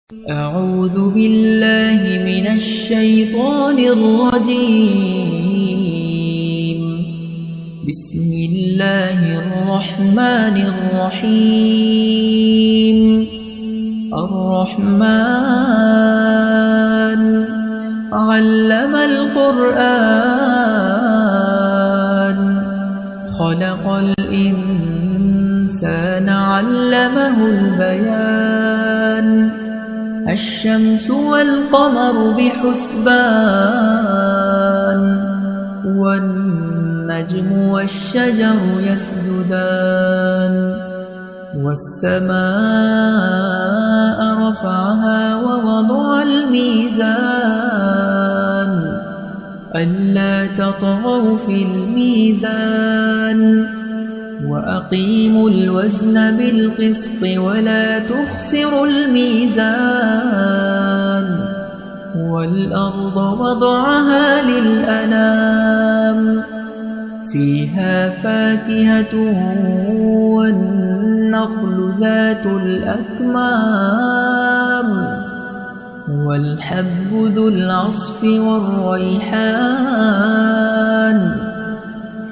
أعوذ بالله من الشيطان الرجيم. بسم الله الرحمن الرحيم. الرحمن علم القرآن خلق الإنسان علمه البيان. الشمس والقمر بحسبان والنجم والشجر يسجدان. والسماء رفعها ووضع الميزان ألا تطغوا في الميزان وأقيموا الوزن بالقسط ولا تخسروا الميزان. والأرض وضعها للأنام فيها فاكهة والنخل ذات الأكمام والحب ذو العصف والريحان.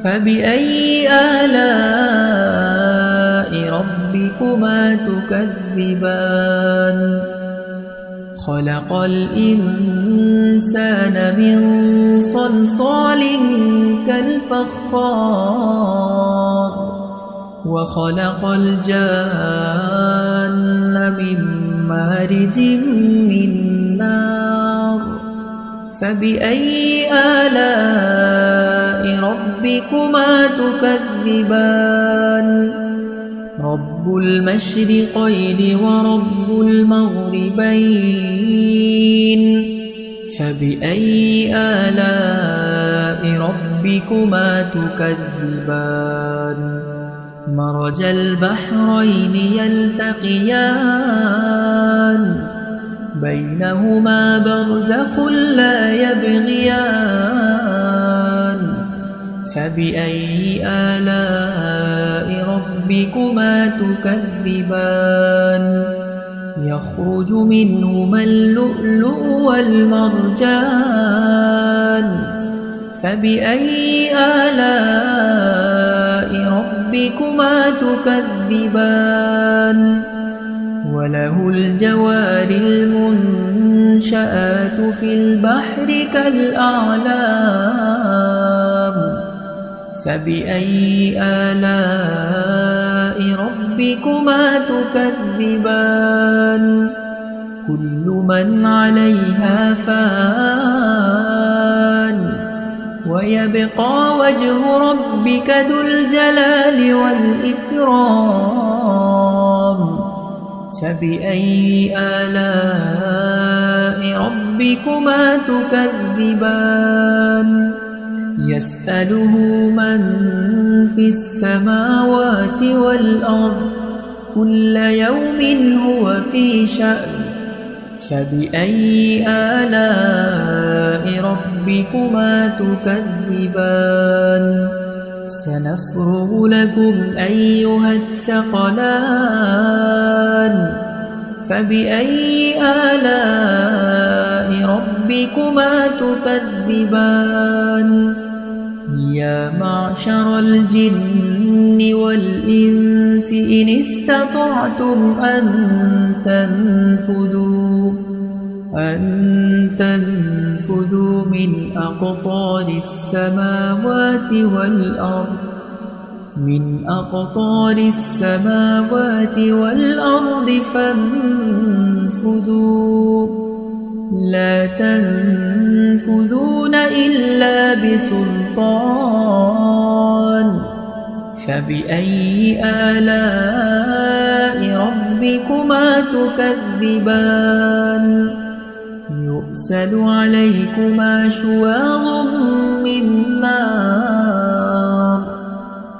فبأي آلاء ربكما تكذبان. خلق الإنسان من صلصال كالفخار وخلق الجان من مارج من نار. فبأي آلاء ربكما تكذبان. رب المشرقين ورب المغربين. فبأي آلاء ربكما تكذبان. مرج البحرين يلتقيان بينهما برزخ لا يبغيان. فبأي آلاء ربكما تكذبان. يخرج منهما اللؤلؤ والمرجان. فبأي آلاء ربكما تكذبان. وله الجوار المنشآت في البحر كالأعلام. فبأي آلاء ربكما تكذبان. كل من عليها فان ويبقى وجه ربك ذو الجلال والإكرام. فبأي آلاء ربكما تكذبان. يسأله من في السماوات والأرض كل يوم هو في شأن. فبأي آلاء ربكما تكذبان. سنفرغ لكم أيها الثقلان. فبأي آلاء ربكما تكذبان. يا معشر الجن والإنس إن استطعتم أن تنفذوا من أقطار السماوات والأرض فانفذوا لا تنفذون إلا بسلطان. فبأي آلاء ربكما تكذبان. يرسل عليكما شواظ من نار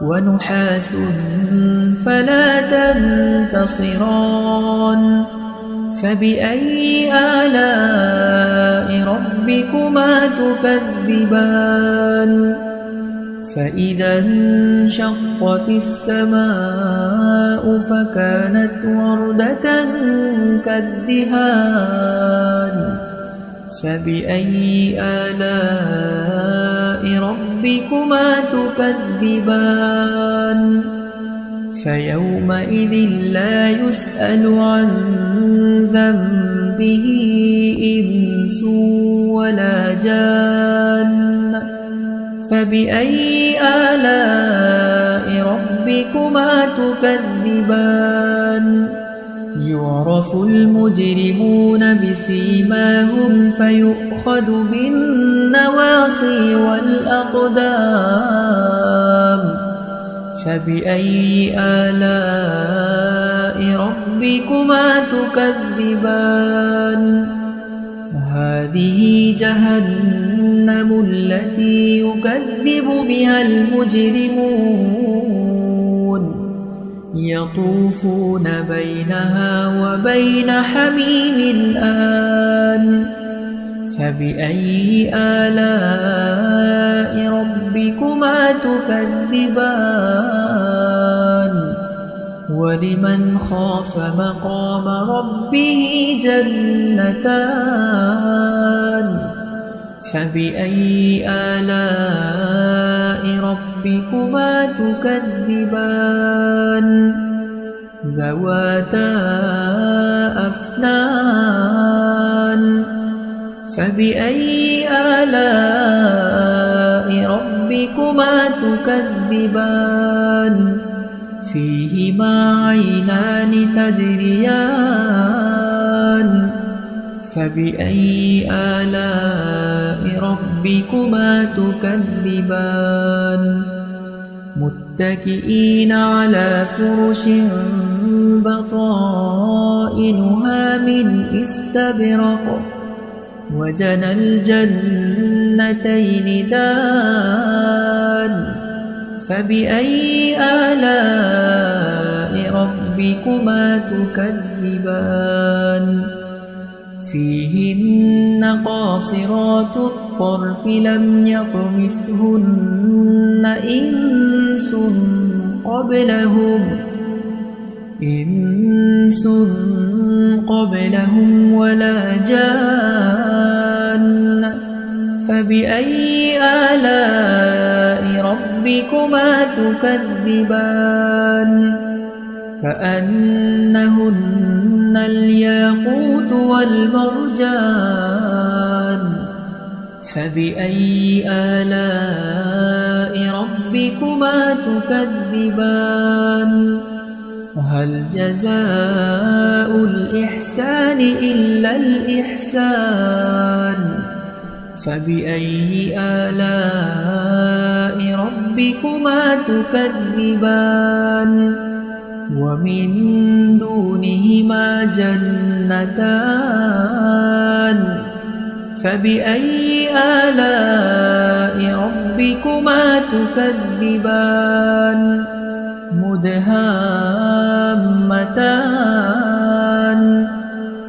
ونحاس فلا تنتصران. فبأي آلاء ربكما تكذبان. فإذا انشقت السماء فكانت وردة كالدهان فبأي آلاء ربكما تكذبان فيومئذ لا يسأل عن ذنبه إنس ولا جان فبأي آلاء ربكما تكذبان يعرف المجرمون بسيماهم فيؤخذ بالنواصي والأقدام فبأي آلاء ربكما تكذبان هذه جهنم التي يكذب بها المجرمون يطوفون بينها وبين حميم آن فبأي آلاء ربكما تكذبان ولمن خاف مقام ربه جنتان فبأي آلاء ربكما تكذبان ذواتا أفنان فبأي آلاء ربكما تكذبان فيهما عينان تجريان فبأي آلاء ربكما تكذبان متكئين على فرش بطائنها من استبرق وجنى الجنتين دان فبأي آلاء ربكما تكذبان فيهن قاصرات الطرف لم يطمثهن إنس قبلهم ولا جان فبأي آلاء ربكما تكذبان كأنهن الياقوت والمرجان فبأي آلاء ربكما تكذبان هل جزاء الإحسان إلا الإحسان فبأي آلاء ربكما تكذبان ومن دونهما جنتان فبأي آلاء ربكما تكذبان مدهامتان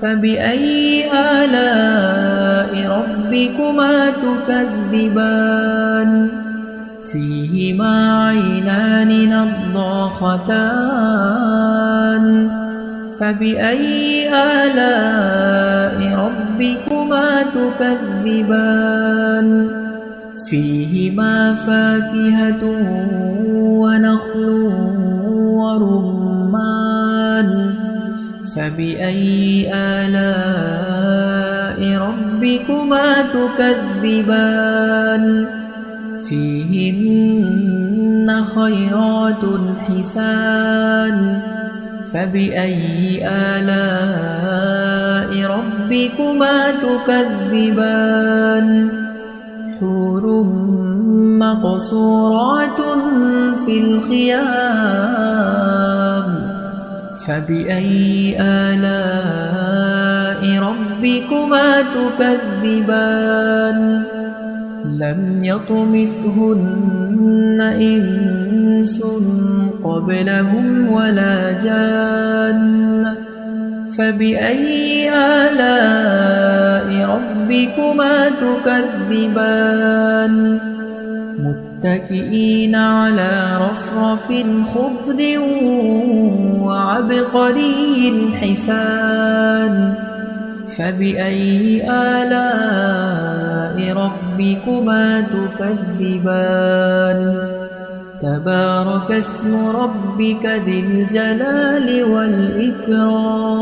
فبأي آلاء ربكما تكذبان فيهما عينان نضاختان فبأي آلاء ربكما تكذبان فيهما فاكهة ونخل ورمان فبأي آلاء ربكما تكذبان فيهن خيرات حسان فبأي آلاء ربكما تكذبان حور مقصورات في الخيام فبأي آلاء ربكما تكذبان لم يطمثهن إنس قبلهم ولا جان فبأي آلاء ربكما تكذبان متكئين على رفرف خضر وعبقري حسان فبأي آلاء ربكما تكذبان تبارك اسم ربك ذي الجلال والإكرام